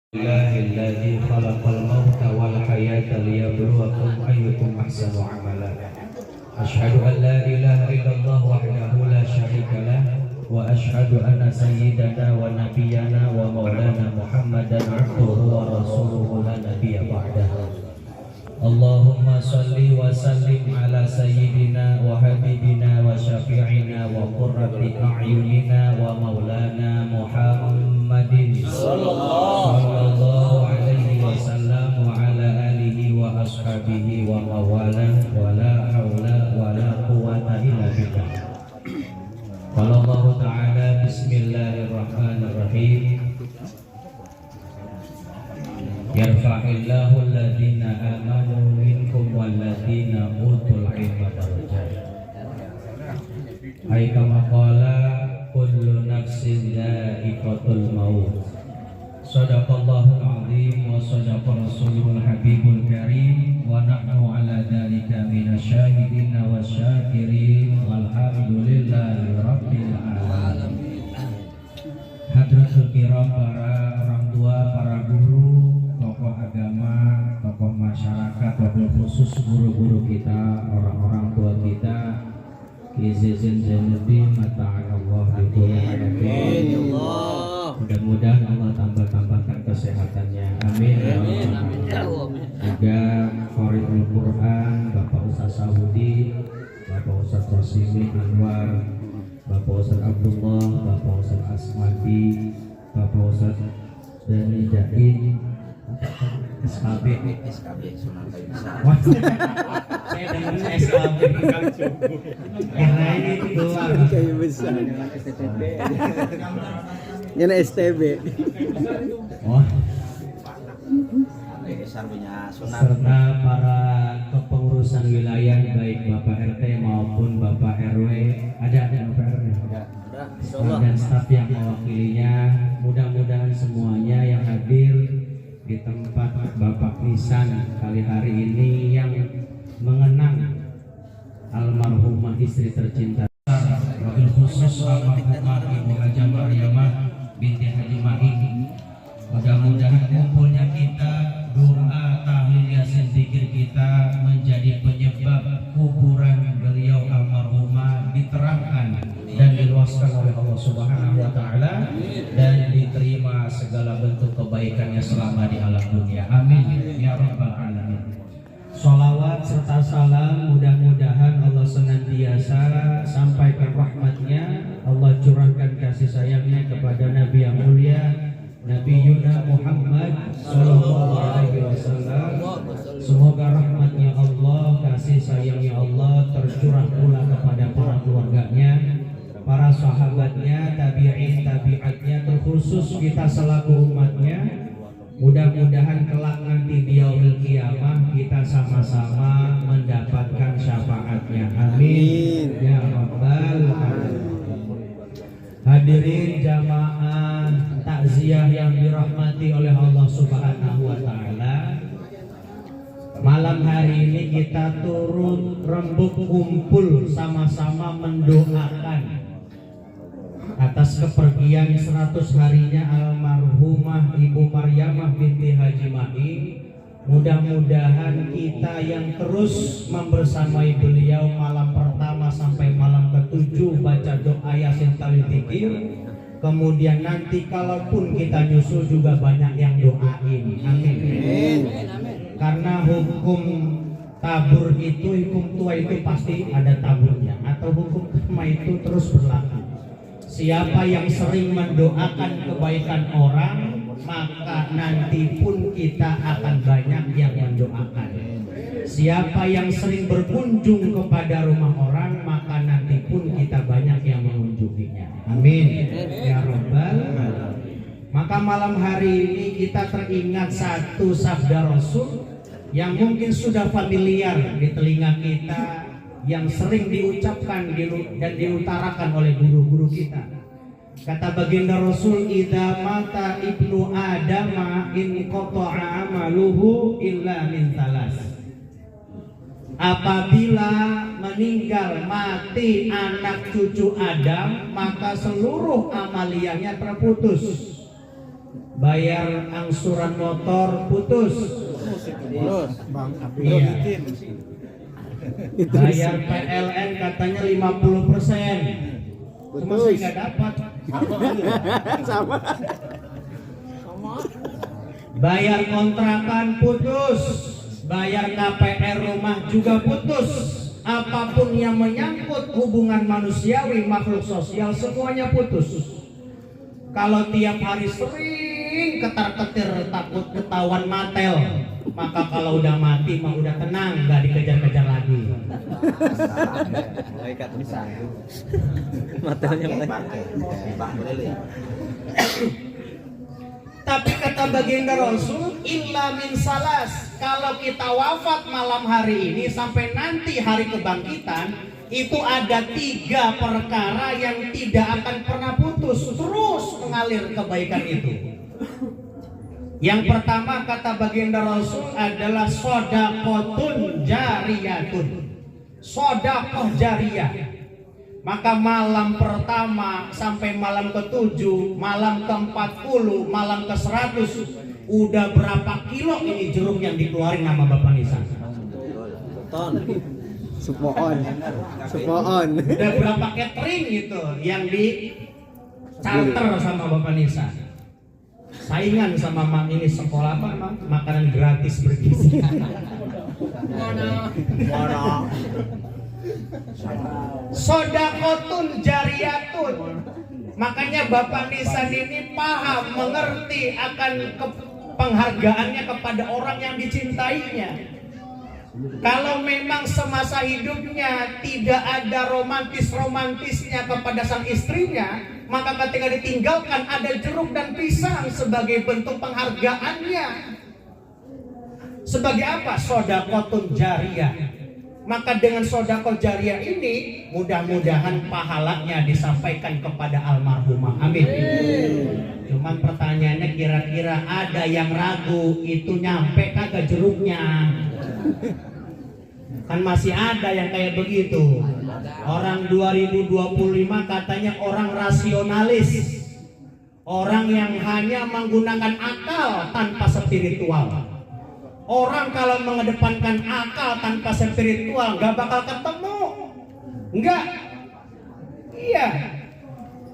Alhamdulillahilladzi khalaqal mauta wal hayata liyabluwakum ayyukum ahsanu amala. Asyhadu an la ilaha illallah wahdahu la syarika lah wa asyhadu anna sayyidana wa nabiyyana wa maulana Muhammadan abduhu wa rasuluhu la nabiyya ba'dahu. Allahumma salli wa sallim ala sayyidina wa habibina wa syafi'ina wa qurrati a'yunina wa maulana Muhammadin sallallahu alaihi wasallam wa ala alihi wa ashabihi wa mawala wa la hawla wa la quwwata illa billah. Qala Allah ta'ala bismillahirrahmanirrahim. Yarfa'illahu alladhina amanu minkum walladhina utul ilma darajat. Ay kama qala kullu nafsin dha'iqatul maut. Shadaqallahul azim wa shadaqa rasulul habibul karim wa nahnu ala dhalika minasyahidin wa syakirin walhamdulillahi rabbil alamin. Hadratul kiram, para orang tua, para guru, tokoh agama, tokoh masyarakat, wabil khusus guru-guru kita, orang-orang tua kita, Izin Zainuddin mata'anallah bidullah. Mudah-mudahan Allah tambah-tambahkan kesehatannya. Amin. Juga Qari'ul Quran Bapak Ustaz Saudi, Bapak Ustaz Rosimi Anwar, Bapak Ustaz Abdullah, Bapak Ustaz Asmadi, Bapak Ustaz Dani Jain, SKB Sunantai Besar. Saya dengar SKB yang lain itu doang kayu besar. STB yang STB serta para kepengurusan wilayah baik Bapak RT maupun Bapak RW. Ada Bapak RW? Ada. Dan staf yang mewakilinya. Mudah-mudahan semuanya yang hadir di tempat Bapak Nisan kali hari ini yang mengenang almarhumah istri tercinta, wabil khusus almarhumah Ibu Haja Maryamah binti Haji Ma'in. Mudah-mudahan kumpulnya kita, doa, tahlil, yasin, zikir kita menjadi penyebab kuburan beliau almarhumah diterangkan dan diluaskan oleh Allah Subhanahu wa taala dan diterima segala bentuk kebaikannya selama di alam dunia. Amin ya rabbal alamin. Sholawat serta salam mudah-mudahan Allah senantiasa sampaikan rahmatnya, Allah curahkan kasih sayangnya kepada Nabi yang mulia Nabi Yuna Muhammad sallallahu alaihi wasallam. Semoga rahmatnya Allah, kasih sayangnya Allah tercurah pula kepada para keluarganya, para sahabatnya, tabi'in, tabi'atnya, terkhusus kita selaku umatnya. Mudah-mudahan kelak nanti di yaumil qiyamah kita sama-sama mendapatkan syafaatnya. Amin ya rabbal alamin. Hadirin jamaah takziah yang dirahmati oleh Allah Subhanahu wa taala. Malam hari ini kita turut rembuk kumpul sama-sama mendoakan atas kepergian 100 harinya almarhumah Ibu Maryamah binti Haji Ma'in. Mudah-mudahan kita yang terus membersamai beliau malam pertama sampai malam ke-7 baca doa Yasin Talil Dzikir. Kemudian nanti kalaupun kita nyusul juga banyak yang doain. Amin. Karena hukum tabur itu, hukum tua itu pasti ada taburnya, atau hukum karma itu terus berlaku. Siapa yang sering mendoakan kebaikan orang, maka nanti pun kita akan banyak yang mendoakan. Siapa yang sering berkunjung kepada rumah orang, maka nanti pun kita banyak yang mengunjunginya. Amin ya rabbal alamin. Maka malam hari ini kita teringat satu sabda Rasul yang mungkin sudah familiar di telinga kita, yang sering diucapkan dan diutarakan oleh guru-guru kita. Kata baginda Rasul, idza mata ibnu adama in qata'a amaluhu illa min talas. Apabila meninggal mati anak cucu Adam, maka seluruh amaliyahnya terputus. bayar angsuran motor putus. Iya. Bayar PLN katanya 50%. Cuma saya nggak dapat. Sama. Bayar kontrakan putus. Bayar KPR rumah juga putus. Apapun yang menyangkut hubungan manusiawi, makhluk sosial, semuanya putus. Kalau tiap hari sering ketar-ketir takut ketahuan matel, maka kalau udah mati mah udah tenang, nggak dikejar-kejar lagi. Matelnya Tapi kata baginda Rasul, illa min salas, kalau kita wafat malam hari ini sampai nanti hari kebangkitan, itu ada 3 perkara yang tidak akan pernah putus, terus mengalir kebaikan itu. Yang pertama kata baginda Rasul adalah sodaqotun jariyatun, sodakoh jariyah. Maka malam pertama sampai malam ke-7, malam ke-40, malam ke-100, udah berapa kilo ini jeruk yang dikeluarin nama Bapak Nisa? ton. Supoon. Udah berapa catering gitu yang di charter sama Bapak Nisa? Saingan sama Mak ini sekolah apa Mak? Makanan gratis bergizi. Mana? Sodakotun jariyatun. Makanya Bapak Nisan ini paham, mengerti akan penghargaannya kepada orang yang dicintainya. Kalau memang semasa hidupnya tidak ada romantisnya kepada sang istrinya, maka ketika ditinggalkan ada jeruk dan pisang sebagai bentuk penghargaannya. Sebagai apa? Sodakotun jariyah. Maka dengan sodako jariah ini mudah-mudahan pahalanya disampaikan kepada almarhumah. Amin. Cuman pertanyaannya, kira-kira ada yang ragu itu nyampe kagak jeruknya? Kan masih ada yang kayak begitu. Orang 2025 katanya orang rasionalis, orang yang hanya menggunakan akal tanpa spiritual. Orang kalau mengedepankan akal tanpa spiritual nggak bakal ketemu, enggak? Iya.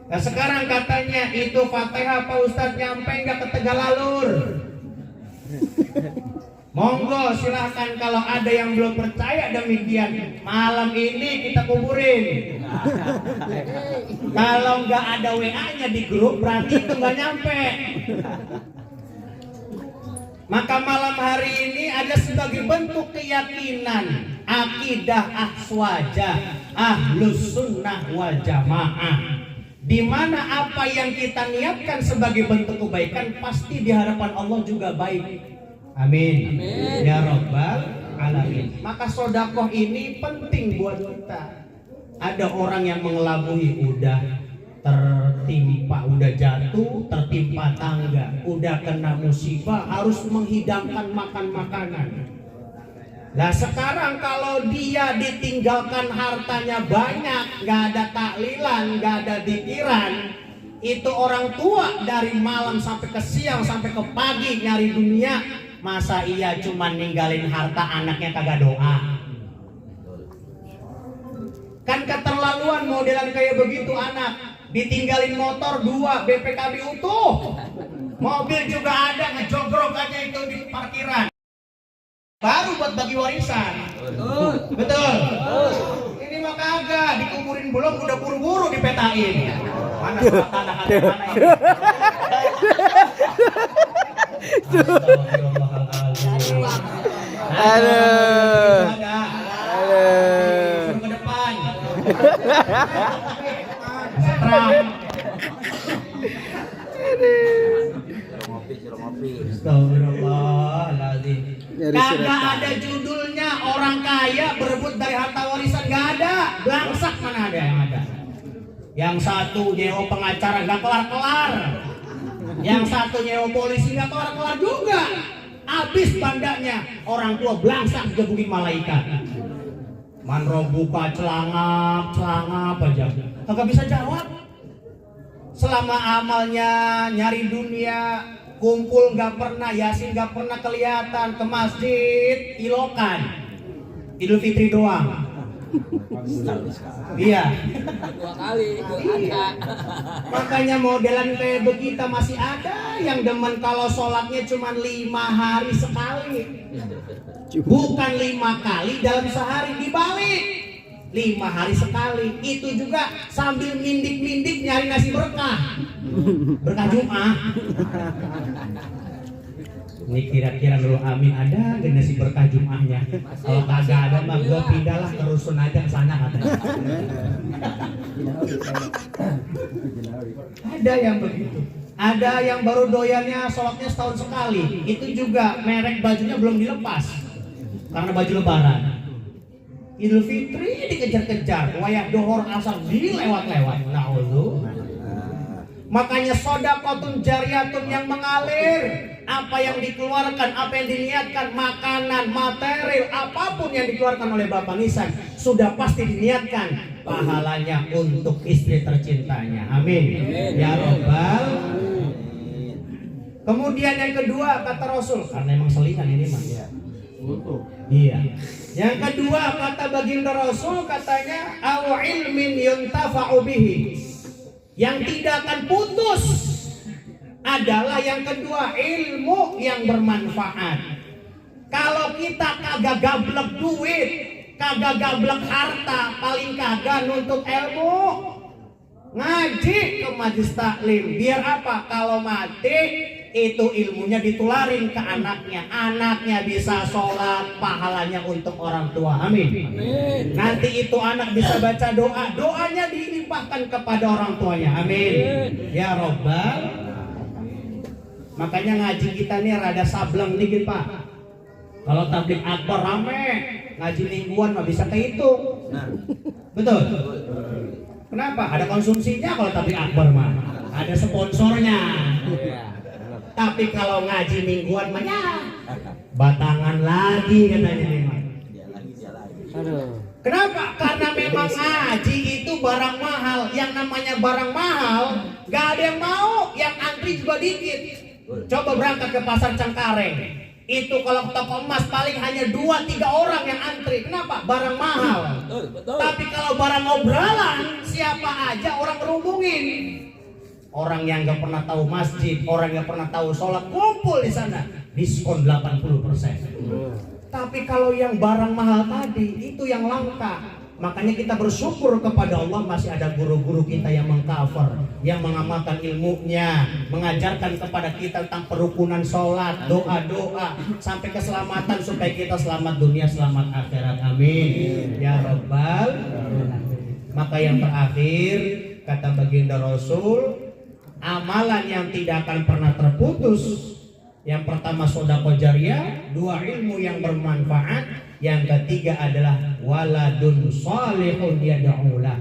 Nah sekarang katanya itu Fatihah Pak Ustadz nyampe nggak ke Tegalalur? Monggo silahkan, kalau ada yang belum percaya demikian, malam ini kita kuburin. Kalau nggak ada WA-nya di grup berarti itu nggak nyampe. Maka malam hari ini ada sebagai bentuk keyakinan akidah ahswajah ahlus sunnah wal jamaah, di mana apa yang kita niatkan sebagai bentuk kebaikan pasti di hadapan Allah juga baik. Amin. Ya Rabbal alamin. Maka sodakoh ini penting buat kita. Ada orang yang mengelabui, udah tertimpa, udah jatuh, tertimpa tangga, udah kena musibah, harus menghidangkan makan-makanan. Nah sekarang kalau dia ditinggalkan hartanya banyak, gak ada taklilan, gak ada dikiran, itu orang tua dari malam sampai ke siang sampai ke pagi nyari dunia, masa iya cuma ninggalin harta anaknya kagak doa? Kan keterlaluan modelan kayak begitu anak. Ditinggalin motor 2, BPKB utuh, mobil juga ada, ngejogrok aja itu di parkiran, baru buat bagi warisan. Betul. Ini mah kagak, dikuburin belum udah buru-buru dipetain. Mana surat tanah ada mana ini? Aduh. Suruh ke depan. Astagfirullahaladzim. Kagak ada judulnya orang kaya berebut dari harta warisan, gak ada. Belangsak mana ada yang ada. Yang satu nyewa pengacara gak kelar-kelar, yang satu nyewa polisi gak kelar-kelar juga. Habis bandanya orang tua belangsak digebukin malaikat. Manro buka celangap aja, kagak bisa jawab. Selama amalnya nyari dunia, kumpul nggak pernah, Yasin nggak pernah kelihatan, ke masjid ilokan, Idul Fitri doang. Iya. 2 kali itu ada. Makanya modelan kayak begitu masih ada yang demen kalau sholatnya cuma 5 hari sekali, bukan 5 kali dalam sehari, dibalik 5 hari sekali. Itu juga sambil mindik-mindik nyari nasi berkah Jumat. Ini kira-kira dulu amin ada gak nasi berkah Jumatnya? Kalau kagak ada mah gue pindahlah ke rusun aja ke sana katanya. Ada yang begitu. Ada yang baru doyannya sholatnya setahun sekali. Itu juga merek bajunya belum dilepas karena baju lebaran. Idul Fitri dikejar-kejar, wayah dohor asal dilewat-lewat. Na'udzubillah. Makanya sodaqatun jariyatun yang mengalir. Apa yang dikeluarkan, apa yang diniatkan, makanan, material, apapun yang dikeluarkan oleh Bapak Nisan sudah pasti diniatkan pahalanya untuk istri tercintanya. Amin. Ya Rabbal. Kemudian yang kedua kata Rasul, karena emang selingan ini mah. Iya. Yang kedua kata baginda Rasul, katanya au ilmin yuntafa'u bihi, yang tidak akan putus adalah yang kedua, ilmu yang bermanfaat. Kalau kita kagak gablek duit, kagak gablek harta, paling kagak nuntut ilmu, ngaji ke majelis taklim. Biar apa? Kalau mati itu ilmunya ditularin ke anaknya, anaknya bisa sholat, pahalanya untuk orang tua. Amin. Nanti itu anak bisa baca doa, doanya dilimpahkan kepada orang tuanya. Amin. Ya Rabbal. Makanya ngaji kita nih rada sableng dikit Pak. Kalau tablik akbar rame, ngaji mingguan mah bisa kehitung. Betul? Kenapa? Ada konsumsinya kalau tablik akbar mah. Ada sponsornya. Tapi kalau ngaji mingguan mah ya batangan lagi katanya nih Mas. Kenapa? Karena memang ngaji itu barang mahal. Yang namanya barang mahal gak ada yang mau, yang antri juga dikit. Coba berangkat ke pasar Cengkareng, itu kalau toko emas paling hanya 2-3 orang yang antri. Kenapa? Barang mahal. Tapi kalau barang obralan, siapa aja orang ngerubungin. Orang yang gak pernah tahu masjid, orang yang pernah tahu sholat, kumpul di sana, diskon 80%. Tapi kalau yang barang mahal tadi, itu yang langka. Makanya kita bersyukur kepada Allah masih ada guru-guru kita yang mengcover, yang mengamalkan ilmunya, mengajarkan kepada kita tentang perukunan sholat, doa-doa, sampai keselamatan supaya kita selamat dunia, selamat akhirat. Amin. Ya Rabbal. Maka yang terakhir kata baginda Rasul, amalan yang tidak akan pernah terputus. Yang pertama sedekah jariyah, 2 ilmu yang bermanfaat. Yang ketiga adalah waladun salihun yad'ulah.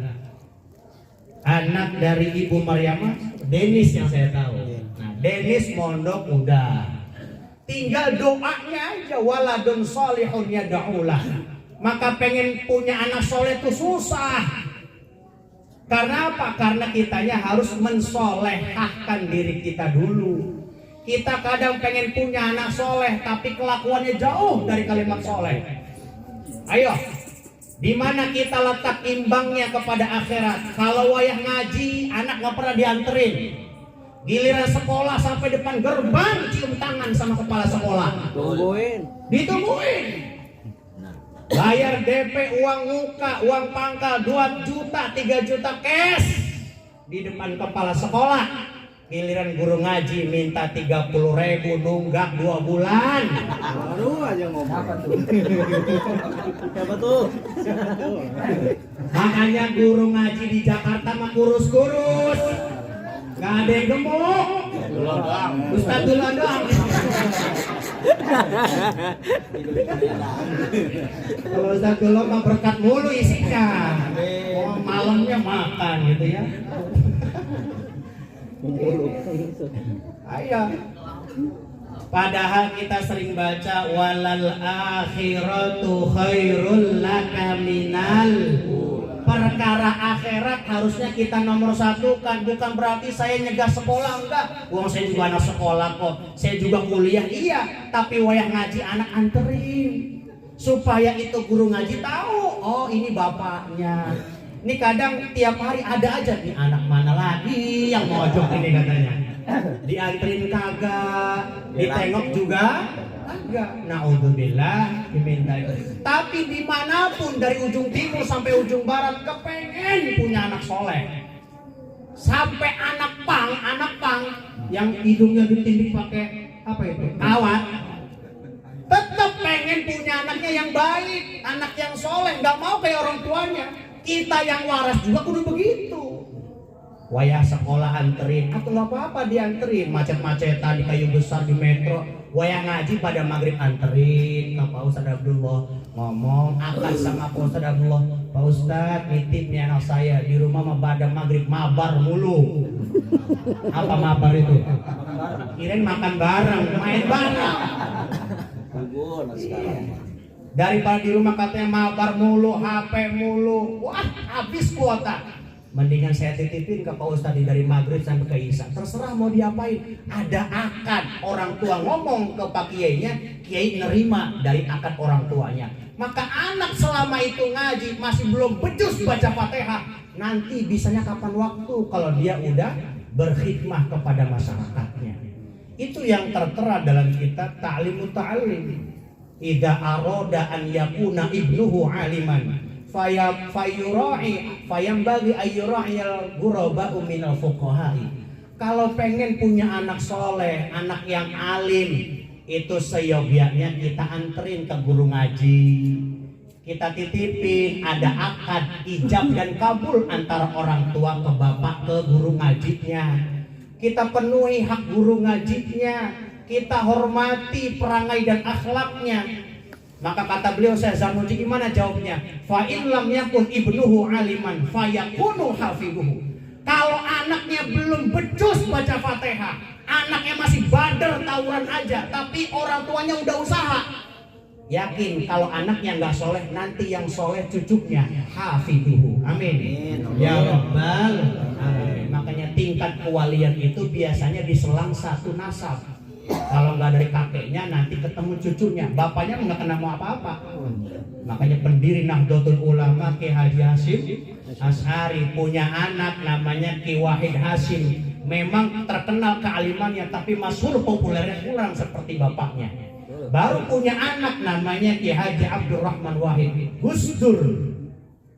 Anak dari Ibu Maryamah, Denis yang saya tahu. Nah, Denis mondok udah. Tinggal doanya aja, waladun salihun yad'ulah. Maka pengen punya anak soleh itu susah. Karena apa? Karena kitanya harus mensolehahkan diri kita dulu. Kita kadang pengen punya anak soleh, tapi kelakuannya jauh dari kalimat soleh. Ayo, di mana kita letak imbangnya kepada akhirat? Kalau wayah ngaji, anak nggak pernah dianterin. Giliran sekolah sampai depan gerbang, cium tangan sama kepala sekolah. Ditungguin. Bayar DP, uang muka, uang pangkal 2 juta, 3 juta cash di depan kepala sekolah. Giliran guru ngaji minta 30.000, nunggak 2 bulan. Baru aja ngomong. Apa tuh? Siapa tuh? Makanya guru ngaji di Jakarta mah kurus-kurus, gak ada yang gemuk. Ustadz dulu doang. Kalau Ustadz dulu mah berkat mulu isinya. Oh, malamnya makan gitu ya. Ayo. Padahal kita sering baca walal akhiratu khairul laka minal. Perkara akhirat harusnya kita nomor satu kan. Bukan berarti saya nyegah sekolah, enggak. Wong saya juga anak sekolah kok. Saya juga kuliah, iya. Tapi wayah ngaji anak anterin. Supaya itu guru ngaji tahu, oh ini bapaknya. Ini kadang tiap hari ada aja nih anak mana lagi yang mojok ini katanya. Dianterin kagak, ditengok juga kagak. Naudzubillah, diminta. Tapi dimanapun dari ujung timur sampai ujung barat kepengen punya anak soleh. Sampai anak pang yang hidungnya ditindik pakai apa itu? Kawat. Tetap pengen punya anaknya yang baik, anak yang soleh, nggak mau kayak orang tuanya. Kita yang waras juga kudu begitu. Wayah sekolah anterin, atau nggak apa-apa dianterin, macet-macetan di kayu besar di metro. Wayah ngaji pada maghrib anterin, ke Pak Ustadz Abdullah ngomong, akad sama Pak Ustadz Abdullah, Pak Ustadz nitip nih anak saya di rumah mah pada maghrib mabar mulu. Apa mabar itu? Kirain makan bareng, main bareng. Daripada di rumah katanya mabar mulu, HP mulu, wah habis kuota. Mendingan saya titipin ke Pak Ustadz dari maghrib sampai ke isya. Terserah mau diapain. Ada akad orang tua ngomong ke Pak Kiainya, Kiai nerima dari akad orang tuanya. Maka anak selama itu ngaji masih belum becus baca Fatihah, nanti bisanya kapan waktu kalau dia udah berkhidmah kepada masyarakatnya. Itu yang tertera dalam kitab Ta'limut Ta'allim. Idza aroda an yakuna ibnuhu aliman fayura'i fayambagi ayyura'il ghuraba'u minal fuqaha'i. Kalau pengen punya anak soleh, anak yang alim, itu seyogyanya kita anterin ke guru ngaji. Kita titipin, ada akad ijab dan kabul antara orang tua ke bapak ke guru ngajinya. Kita penuhi hak guru ngajinya, kita hormati perangai dan akhlaknya. Maka kata beliau Syekh Zarnuji, gimana jawabnya? Fa in lam yakun ibnuhu aliman fayakunu hafizuhu. Kalau anaknya belum becus baca Fatihah, anaknya masih bandel tawuran aja, tapi orang tuanya udah usaha, yakin kalau anaknya nggak soleh, nanti yang soleh cucunya hafizuhu. Amin. Ya Rabbal alamin. Makanya tingkat kewalian itu biasanya diselang satu nasab. Kalau nggak dari kakeknya, nanti ketemu cucunya. Bapaknya nggak kena mau apa-apa. Makanya pendiri Nahdlatul Ulama Ki Haji Hasyim Asy'ari punya anak namanya Ki Wahid Hasyim. Memang terkenal kealimannya, tapi masyhur populernya kurang seperti bapaknya. Baru punya anak namanya Ki Haji Abdurrahman Wahid Gusdur,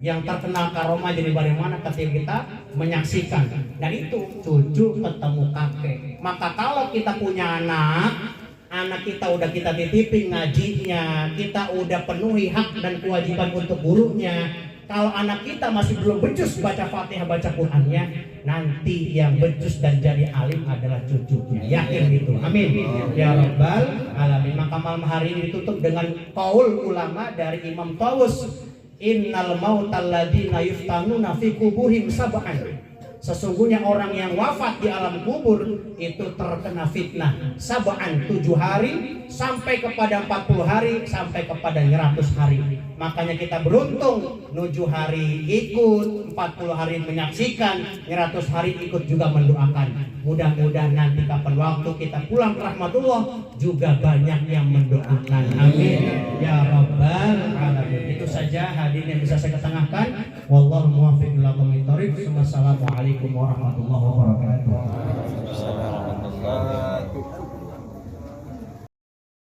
yang terkenal karomah jadi bagaimana ketika kita menyaksikan. Dan itu cucu ketemu kakek. Maka kalau kita punya anak kita udah kita titipin ngajinya, kita udah penuhi hak dan kewajiban untuk gurunya. Kalau anak kita masih belum becus baca Fatihah, baca Qur'annya, nanti yang becus dan jadi alim adalah cucunya. Yakin gitu. Amin. Ya Rabbal alamin. Maka malam hari ini ditutup dengan qaul ulama dari Imam Tawus. Innal mautal ladzina yuftanuna fi kuburihim sab'an. Sesungguhnya orang yang wafat di alam kubur itu terkena fitnah sab'an, 7 hari sampai kepada 40 hari sampai kepada 100 hari. Makanya kita beruntung 7 hari ikut, 40 hari menyaksikan, 100 hari ikut juga mendoakan. Mudah-mudahan nanti kapan waktu kita pulang ke rahmatullah juga banyak yang mendoakan. Amin. Ya Rabbal alamin. Itu saja hadirin yang bisa saya ketengahkan. Wallahu muwaffiq ila aqwamit thoriq. Wassalamualaikum warahmatullahi wabarakatuh.